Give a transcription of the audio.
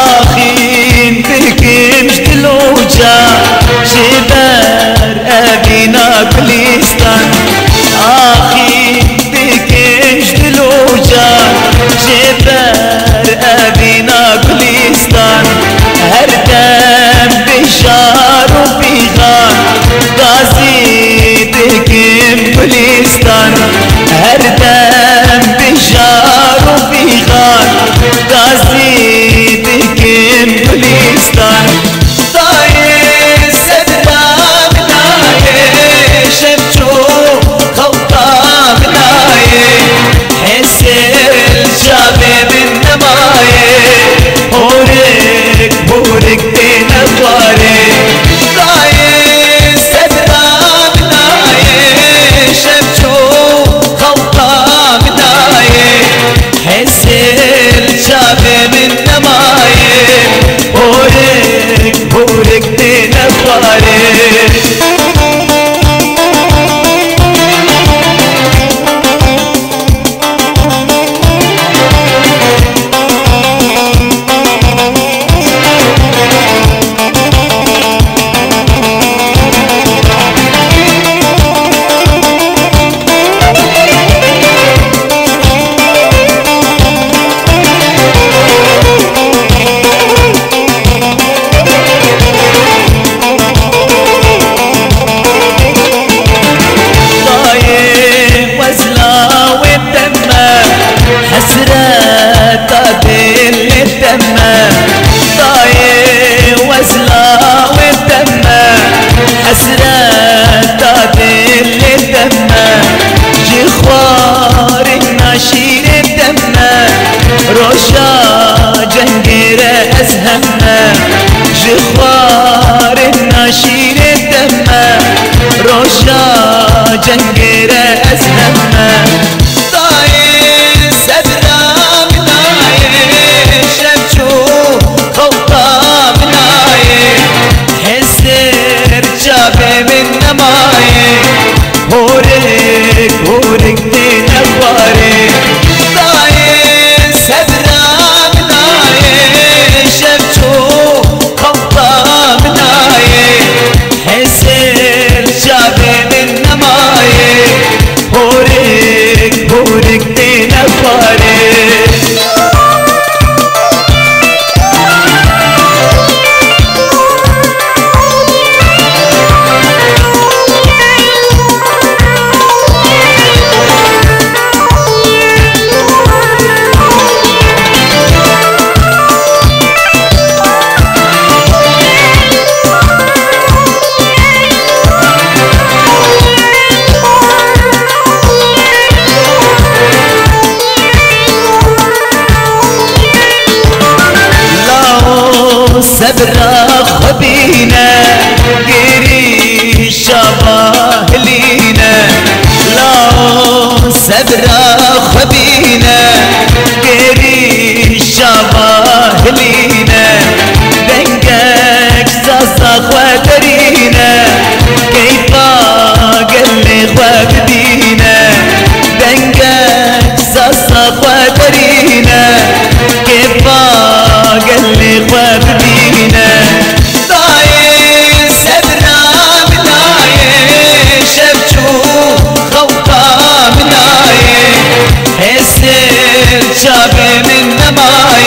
آخين بكمش دلوجا جبر أبينا بليستان آخين بكمش دلوجا جبر أبينا بليستان هردم بشار وبيغان غازي بكم بليستان هردم بشار وبيغان غازي بكم بليستان طاير سدرا مناي شمشو خوطا مناي حسل شابي من نماي بورك دين أطواري طاير سدرا مناي شمشو خوطا مناي حسل شابي من نماي بورك دين أطواري روشا جنگير أزهمنا جخوار الناشير الدمة روشا جنگير أزهمنا طاير سدرا مناي شمشو خوطا مناي حسر جابي من نماي هورك دين أخباري طاير سدرا مناي شمشو خوطا مناي حسر جابي من نماي هورك دين أخباري سبرا خبينا قري شباه لينا لا سبرا خبينا قري شباه لينا دنقك ساسا خودرينا كيفا قلي خودينا دنقك ساسا خودرينا كيفا قلي خودينا طاير سدرا مناي شمشو خوطا مناي حسر شابي من نماي